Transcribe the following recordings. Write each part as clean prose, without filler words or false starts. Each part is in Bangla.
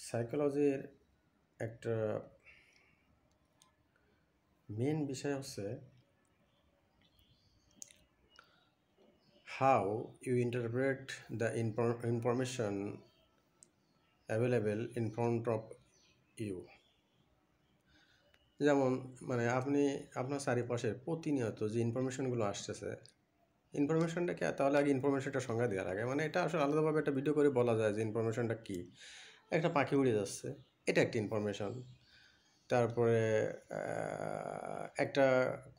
সাইকোলজির একটা মেন বিষয় হচ্ছে how you interpret the information available in front of you. যেমন আপনি আপনার চারিপাশের প্রতিনিয়ত যে ইনফরমেশনগুলো আসতেছে, ইনফরমেশনটাকে তাহলে আগে ইনফরমেশনটা সংজ্ঞা দেওয়ার আগে এটা আসলে আলাদাভাবে একটা ভিডিও করে বলা যায় যে ইনফরমেশনটা কী। একটা পাখি উড়ে যাচ্ছে, এটা একটা ইনফরমেশন। তারপরে একটা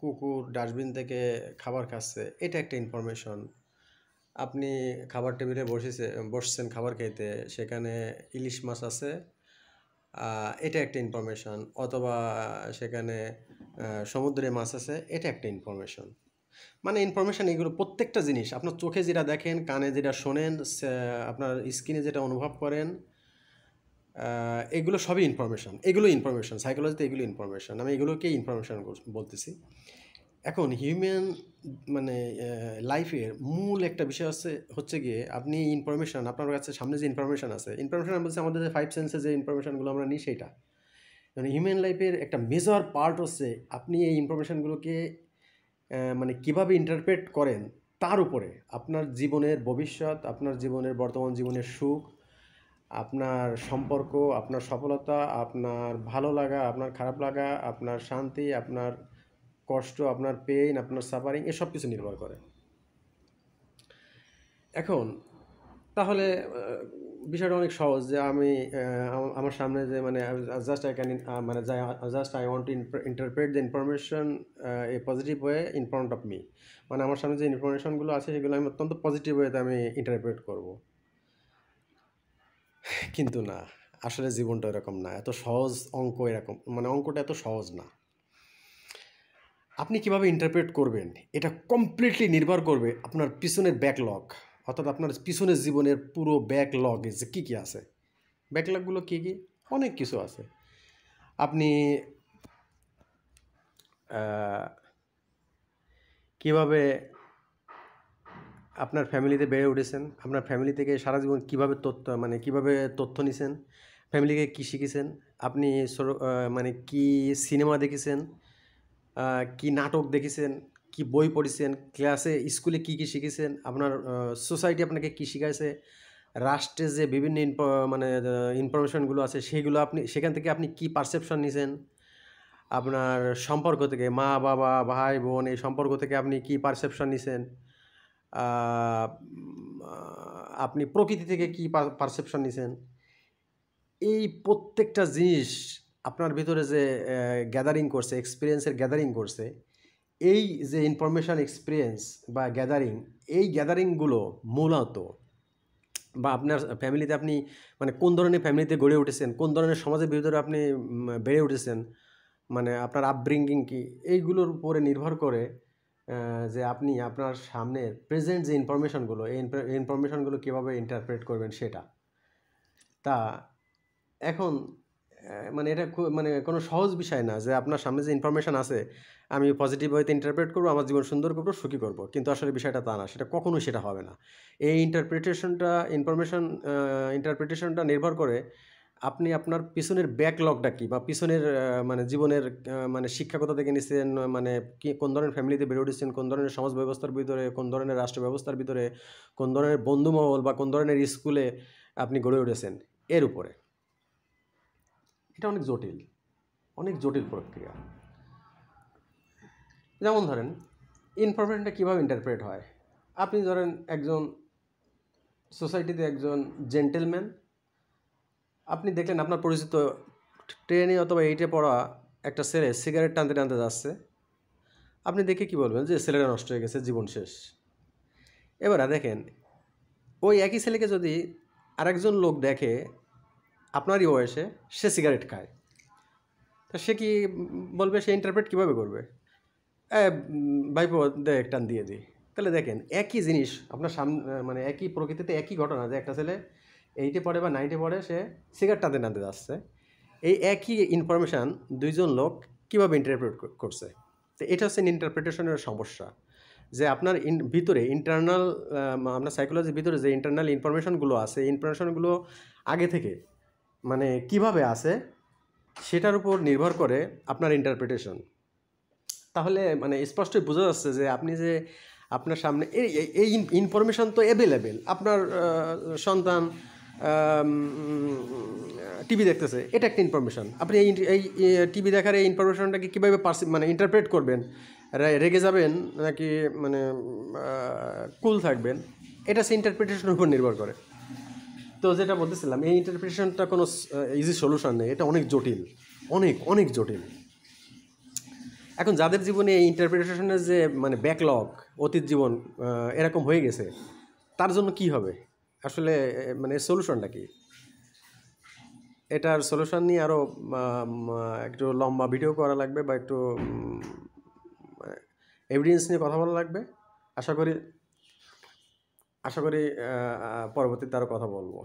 কুকুর ডাস্টবিন থেকে খাবার খাচ্ছে, এটা একটা ইনফরমেশন। আপনি খাবার টেবিলে বসছেন খাবার খেতে, সেখানে ইলিশ মাছ আছে, এটা একটা ইনফরমেশন। অথবা সেখানে সমুদ্রে মাছ আছে, এটা একটা ইনফরমেশন। ইনফরমেশন এগুলো প্রত্যেকটা জিনিস আপনার চোখে যেটা দেখেন, কানে যেটা শোনেন, আপনার স্কিনে যেটা অনুভব করেন, এগুলো সবই ইনফরমেশন। এগুলো ইনফরমেশন, সাইকোলজিতে এগুলো ইনফরমেশন। আমি এগুলোকেই ইনফরমেশন বলতেছি। এখন হিউম্যান লাইফের মূল একটা বিষয় হচ্ছে গিয়ে আপনি ইনফরমেশন, আপনার কাছে সামনে যে ইনফরমেশন আছে, ইনফরমেশন বলছে আমাদের যে 5 সেন্সে যে ইনফরমেশনগুলো আমরা নিই সেইটা। হিউম্যান লাইফের একটা মেজর পার্ট হচ্ছে আপনি এই ইনফরমেশনগুলোকে কীভাবে ইন্টারপ্রেট করেন তার উপরে আপনার জীবনের ভবিষ্যৎ, আপনার জীবনের বর্তমান জীবনের সুখ, আপনার সম্পর্ক, আপনার সফলতা, আপনার ভালো লাগা, আপনার খারাপ লাগা, আপনার শান্তি, আপনার কষ্ট, আপনার পেইন, আপনার সাফারিং, এসব কিছু নির্ভর করে। এখন তাহলে বিষয়টা অনেক সহজ যে আমি আমার সামনে যে just I want to interpret the information A positive way in front of me. আমার সামনে যে ইনফরমেশনগুলো আছে সেগুলো আমি অত্যন্ত পজিটিভ ওয়েতে আমি ইন্টারপ্রেট করব। কিন্তু না, আসলে জীবনটা এরকম না, এত সহজ অঙ্ক এরকম, অঙ্কটা এত সহজ না। আপনি কিভাবে ইন্টারপ্রেট করবেন এটা কমপ্লিটলি নির্ভর করবে আপনার পিছনের ব্যাকলগ, অর্থাৎ আপনার পিছনের জীবনের পুরো ব্যাকলগে যে কী কী আছে। ব্যাকলগগুলো কী কী? অনেক কিছু আছে। আপনি কিভাবে আপনার ফ্যামিলিতে বেড়ে উঠেছেন, আপনার ফ্যামিলি থেকে সারা জীবন কীভাবে কীভাবে তথ্য নিছেন, ফ্যামিলিকে কী শিখেছেন, আপনি কী সিনেমা দেখেছেন, কি নাটক দেখেছেন, কি বই পড়েছেন, ক্লাসে স্কুলে কী কী শিখেছেন, আপনার সোসাইটি আপনাকে কী শিখাইছে, রাষ্ট্রে যে বিভিন্ন ইনফরমেশনগুলো আছে সেগুলো সেখান থেকে আপনি কী পারসেপশন নিছেন, আপনার সম্পর্ক থেকে মা বাবা ভাই বোন এই সম্পর্ক থেকে আপনি কী পারসেপশন নিছেন, আপনি প্রকৃতি থেকে কী পারসেপশন নিছেন। এই প্রত্যেকটা জিনিস আপনার ভিতরে যে গ্যাদারিং করছে, এক্সপিরিয়েন্সের গ্যাদারিং করছে, এই যে ইনফরমেশান এক্সপিরিয়েন্স বা গ্যাদারিং, এই গ্যাদারিংগুলো মূলত বা আপনার ফ্যামিলিতে আপনি কোন ধরনের ফ্যামিলিতে গড়ে উঠেছেন, কোন ধরনের সমাজের ভিতরে আপনি বেড়ে উঠেছেন, আপনার আপব্রিঙ্গিং কী, এইগুলোর উপরে নির্ভর করে যে আপনি আপনার সামনের প্রেজেন্ট যে ইনফরমেশনগুলো, এই ইনফরমেশনগুলো কীভাবে ইন্টারপ্রেট করবেন সেটা। তা এখন এটা কোনো সহজ বিষয় না যে আপনার সামনে যে ইনফরমেশান আছে আমি পজিটিভ ওয়েতে ইন্টারপ্রেট করবো, আমার জীবন সুন্দর করবো, সুখী করবো, কিন্তু আসলে বিষয়টা তা না, সেটা কখনোই সেটা হবে না। এই ইন্টারপ্রিটেশনটা নির্ভর করে আপনি আপনার পিছনের ব্যাকলগটা কী, বা পিছনের জীবনের শিক্ষা কোথা থেকে নিচ্ছেন, কোন ধরনের ফ্যামিলিতে বেড়ে উঠেছেন, কোন ধরনের সমাজ ব্যবস্থার ভিতরে, কোন ধরনের রাষ্ট্র ব্যবস্থার ভিতরে, কোন ধরনের বন্ধুমহল বা কোন ধরনের স্কুলে আপনি গড়ে উঠেছেন, এর উপরে। এটা অনেক জটিল প্রক্রিয়া। যেমন ধরেন ইনফরমেশনটা কীভাবে ইন্টারপ্রেট হয়। আপনি ধরেন একজন সোসাইটিতে একজন জেন্টেলম্যান, আপনি দেখলেন আপনার পরিচিত ট্রেনে অথবা 8-এ পড়া একটা ছেলে সিগারেট টানতে টানতে যাচ্ছে, আপনি দেখে কি বলবেন যে ছেলেটা নষ্ট হয়ে গেছে, জীবন শেষ। এবারে দেখেন ওই একই ছেলেকে যদি আরেকজন লোক দেখে আপনারই বয়সে, সে সিগারেট খায়, তা সে কি বলবে, সে ইন্টারপ্রেট কীভাবে করবে? ভাইপো দে এক টান দিয়ে দিই। তাহলে দেখেন একই জিনিস আপনার সামনে, একই প্রকৃতিতে একই ঘটনা, যে একটা ছেলে 8-এ পড়ে বা 9-এ পড়ে, সে সিগারেট টানতে টানতে যাচ্ছে, এই একই ইনফরমেশান দুইজন লোক কীভাবে ইন্টারপ্রেট করছে। তো এটা হচ্ছে ইন্টারপ্রিটেশনের সমস্যা, যে আপনার ভিতরে ইন্টারনাল, আপনার সাইকোলজির ভিতরে যে ইন্টারনাল ইনফরমেশনগুলো আছে, এই ইনফরমেশনগুলো আগে থেকে মানে কিভাবে আছে সেটার উপর নির্ভর করে আপনার ইন্টারপ্রিটেশন। তাহলে মানে স্পষ্টই বোঝা যাচ্ছে যে আপনি যে আপনার সামনে এই ইনফরমেশন তো অ্যাভেলেবেল। আপনার সন্তান টিভি দেখতেছে, এটা একটা ইনফরমেশন। আপনি এই টিভি দেখার এই ইনফরমেশনটাকে কীভাবে মানে ইন্টারপ্রেট করবেন, রেগে যাবেন নাকি মানে কুল থাকবেন, এটা সে ইন্টারপ্রিটেশনের উপর নির্ভর করে। তো যেটা বলতেছিলাম, এই ইন্টারপ্রিটেশনটা কোনো ইজি সলিউশন নেই, এটা অনেক জটিল, অনেক অনেক জটিল। এখন যাদের জীবনে এই ইন্টারপ্রিটেশনের যে মানে ব্যাকলগ, অতীত জীবন এরকম হয়ে গেছে, তার জন্য কি হবে আসলে, মানে সলিউশনটা কি? এটার সলিউশন নিয়ে আরও একটু লম্বা ভিডিও করা লাগবে বা একটু এভিডেন্স নিয়ে কথা বলা লাগবে। আশা করি পরবর্তীতে আরও কথা বলবো।